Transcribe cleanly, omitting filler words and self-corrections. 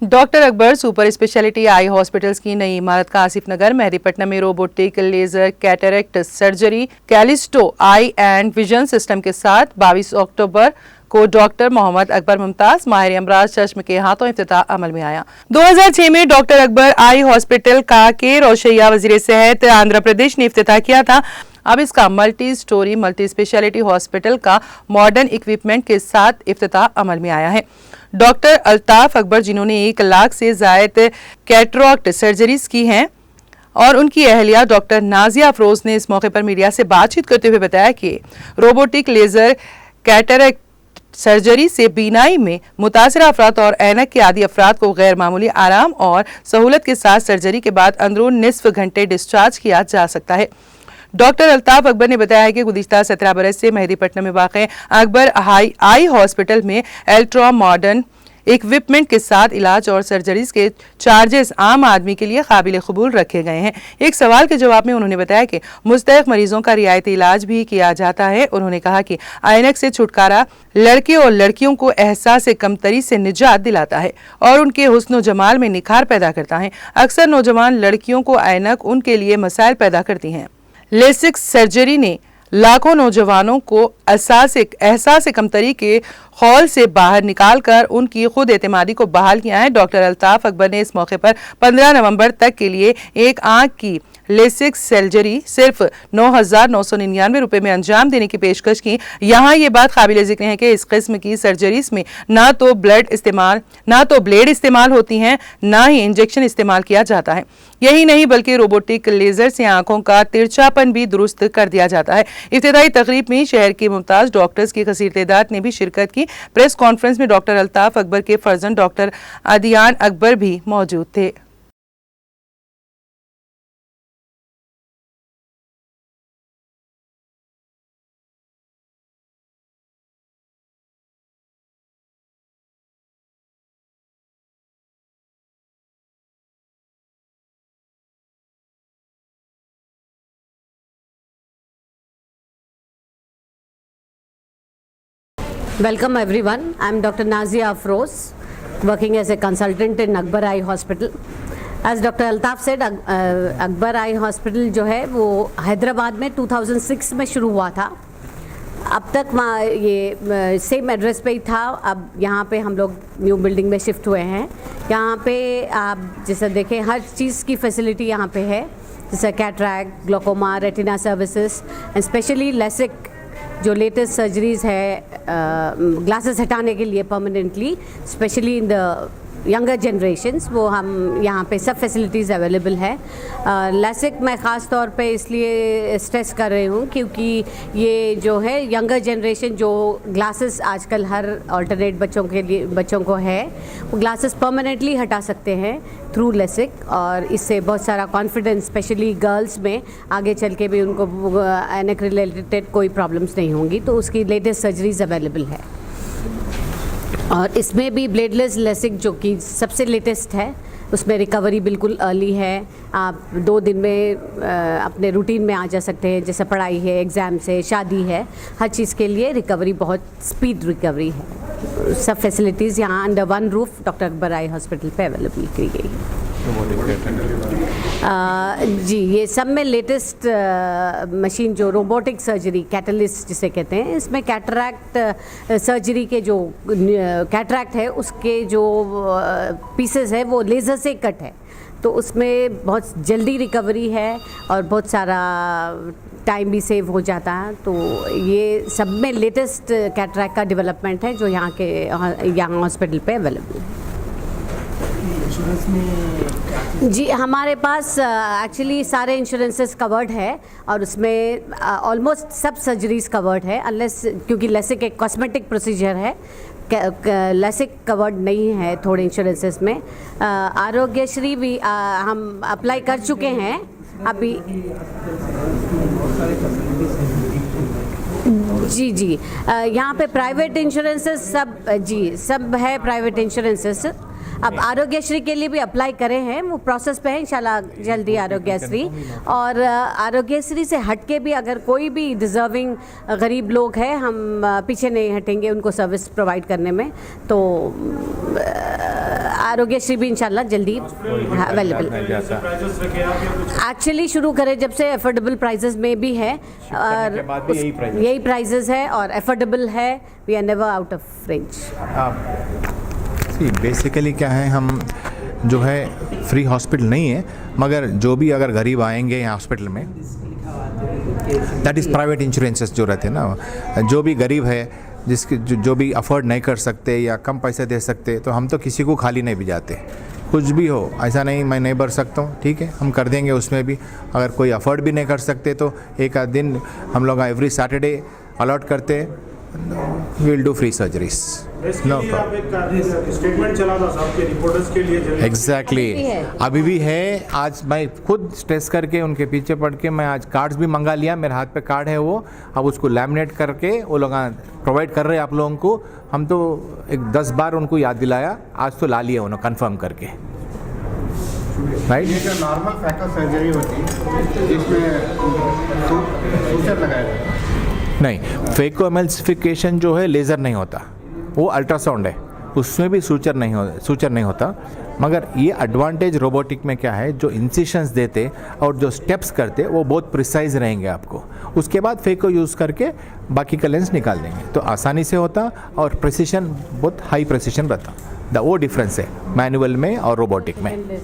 Doctor Akbar super speciality eye hospitals की नई इमारत का आसिफ नगर मेहदीपट्टनम में robotic laser cataract surgery Callisto eye and vision system के साथ 22 अक्टूबर को डॉक्टर मोहम्मद अकबर मुमताज माहिर अमराज चश्म के हाथों इफ्तिताह अमल में आया। 2006 में डॉक्टर अकबर आई हॉस्पिटल का के रोशैया वजीर सेहत आंध्र प्रदेश ने इफ्तिताह किया था। अब इसका multi storey multi speciality hospital का मॉडर्न इक्विपमेंट के साथ इफ्तिताह अमल में आया है। डॉक्टर अल्ताफ अकबर जिन्होंने 1 लाख से जायद कैटरेक्ट सर्जरीज की हैं और उनकी अहलिया डॉक्टर नाजिया अफरोज ने इस मौके पर मीडिया से बातचीत करते हुए बताया कि रोबोटिक लेजर कैटरेक्ट सर्जरी से बीनाई में मुतासरा अफराद और ऐनक के आदि अफराद को गैर मामूली आराम और सहूलत के साथ सर्जरी के बाद अंदरून निस्फ घंटे डिस्चार्ज किया जा सकता है। डॉक्टर अल्ताफ अकबर ने बताया है कि गुज़िश्ता 17 बरस से मेहदीपट्टनम में वाक़ अकबर आई हॉस्पिटल में अल्ट्रा मॉडर्न इक्विपमेंट के साथ इलाज और सर्जरीज के चार्जेस आम आदमी के लिए काबिल कबूल रखे गए हैं। एक सवाल के जवाब में उन्होंने बताया कि मुस्तहक़ मरीजों का रियायती इलाज भी किया जाता है। उन्होंने कहा कि ऐनक से छुटकारा लड़के और लड़कियों को एहसास कमतरी से निजात दिलाता है और उनके हुस्न जमाल में निखार पैदा करता है। अक्सर नौजवान लड़कियों को ऐनक उनके लिए मसाइल पैदा करती हैं। लेसिक सर्जरी ने लाखों नौजवानों को एहसास कमतरी के खौल से बाहर निकालकर उनकी खुद एतमादी को बहाल किया है। डॉक्टर अल्ताफ अकबर ने इस मौके पर 15 नवंबर तक के लिए एक आंख की लेसिक सर्जरी सिर्फ 9,999 रुपए में अंजाम देने की पेशकश की। यहाँ ये बात काबिल जिक्र है कि इस किस्म की सर्जरीज में ना तो ब्लेड इस्तेमाल होती हैं, ना ही इंजेक्शन इस्तेमाल किया जाता है। यही नहीं बल्कि रोबोटिक लेजर से आंखों का तिरछापन भी दुरुस्त कर दिया जाता है। इफ्तिताई तकरीब में शहर के मुमताज डॉक्टर्स की कसीर तादाद ने भी शिरकत की। प्रेस कॉन्फ्रेंस में डॉक्टर अल्ताफ अकबर के फर्जंद डॉक्टर अदियान अकबर भी मौजूद थे। Welcome everyone. I am Dr. Nazia Afroz, working as a consultant in Akbar Eye Hospital. As Dr. Altaf said, Akbar Eye Hospital जो है वो हैदराबाद में 2006 में शुरू हुआ था। अब तक ये सेम एड्रेस पे ही था। अब यहाँ पे हम लोग न्यू बिल्डिंग में शिफ्ट हुए हैं। यहाँ पे आप जैसे देखें हर चीज़ की फैसिलिटी यहाँ पे है, जैसे cataract, glaucoma, retina services and specially LASIK जो लेटेस्ट सर्जरीज़ है ग्लासेस हटाने के लिए permanently, specially in the younger generations, वो हम यहाँ पे सब फैसिलिटीज़ अवेलेबल है। लेसिक मैं ख़ास तौर पे इसलिए स्ट्रेस कर रही हूँ क्योंकि ये जो है यंगर जनरेशन जो ग्लासेस आजकल हर अल्टरनेट बच्चों को है, वो ग्लासेस परमानेंटली हटा सकते हैं थ्रू लेसिक और इससे बहुत सारा कॉन्फिडेंस स्पेशली गर्ल्स में आगे चल के भी उनको ऐनक रिलेटेड कोई प्रॉब्लम्स नहीं होंगी। तो उसकी लेटेस्ट सर्जरीज अवेलेबल है और इसमें भी ब्लेडलेस लेसिक जो कि सबसे लेटेस्ट है, उसमें रिकवरी बिल्कुल अर्ली है। आप 2 दिन में अपने रूटीन में आ जा सकते हैं, जैसे पढ़ाई है, एग्ज़ाम्स है, शादी है, हर चीज़ के लिए रिकवरी बहुत स्पीड रिकवरी है। सब फैसिलिटीज़ यहाँ under one roof doctor Akbar eye hospital पे अवेलेबल की गई है। जी, ये सब में लेटेस्ट मशीन जो रोबोटिक सर्जरी कैटलिस्ट जिसे कहते हैं, इसमें कैटरैक्ट सर्जरी के जो कैटरैक्ट है उसके जो पीसेस है वो लेज़र से कट है, तो उसमें बहुत जल्दी रिकवरी है और बहुत सारा टाइम भी सेव हो जाता है। तो ये सब में लेटेस्ट कैटरैक्ट का डेवलपमेंट है जो यहाँ हॉस्पिटल पे अवेलेबल है। जी, हमारे पास एक्चुअली सारे इंश्योरेंसेस कवर्ड है और उसमें ऑलमोस्ट सब सर्जरीज कवर्ड है, अनलेस क्योंकि लेसिक एक कॉस्मेटिक प्रोसीजर है, लेसिक कवर्ड नहीं है थोड़े इंश्योरेंसेस में। आरोग्यश्री भी हम अप्लाई कर चुके हैं अभी। जी, यहाँ पे प्राइवेट इंश्योरेंसेस सब है प्राइवेट इंश्योरेंसेस। अब आरोग्यश्री के लिए भी अप्लाई करे हैं, वो प्रोसेस पे है, इंशाल्लाह जल्दी आरोग्यश्री। और आरोग्यश्री से हटके भी अगर कोई भी डिज़र्विंग गरीब लोग हैं, हम पीछे नहीं हटेंगे उनको सर्विस प्रोवाइड करने में। तो आरोग्यश्री भी इंशाल्लाह जल्दी अवेलेबल। प्राइजेस रखे आप या कुछ एक्चुअली शुरू करें जब से अफोर्डेबल प्राइजेस में भी है और के बाद भी यही prices? यही प्राइजेस है और अफोर्डेबल है, we are never out of range. Basically क्या है, हम जो है फ्री हॉस्पिटल नहीं है, मगर जो भी अगर गरीब आएंगे यहाँ हॉस्पिटल में, दैट इज़ प्राइवेट इंश्योरेंसेस जो रहते हैं ना, जो भी गरीब है जिसके जो भी अफोर्ड नहीं कर सकते या कम पैसे दे सकते, तो हम तो किसी को खाली नहीं भिजाते। कुछ भी हो, ऐसा नहीं मैं नहीं भर सकता हूँ, ठीक है हम कर देंगे उसमें भी। अगर कोई अफोर्ड भी नहीं कर सकते तो एक आध दिन हम लोग एवरी सैटरडे अलॉट करते, will do free surgeries, no आप एक स्टेटमेंट चला था साहब के रिपोर्टर्स के लिए जनरल एग्जैक्टली अभी भी है। आज मैं खुद स्ट्रेस करके उनके पीछे पड़ के मैं आज कार्ड्स भी मंगा लिया, मेरे हाथ पे कार्ड है वो, अब उसको लैमिनेट करके वो लोग प्रोवाइड कर रहे हैं आप लोगों को। हम तो एक 10 बार उनको याद दिलाया, आज तो ला लिया उन्होंने कंफर्म करके, राइट। ये जो नॉर्मल फैकल सर्जरी होती है जिसमें सूचर लगाया जाता है, नहीं, फेको एमल्सिफिकेशन जो है लेज़र नहीं होता, वो अल्ट्रासाउंड है, उसमें भी सूचर नहीं होता। मगर ये एडवांटेज रोबोटिक में क्या है, जो इंसिशंस देते और जो स्टेप्स करते वो बहुत प्रिसाइज रहेंगे आपको। उसके बाद फेको यूज़ करके बाकी का लेंस निकाल देंगे, तो आसानी से होता और प्रिसिशन बहुत हाई प्रिसिशन रहता। वो डिफरेंस है मैनुअल में और रोबोटिक में।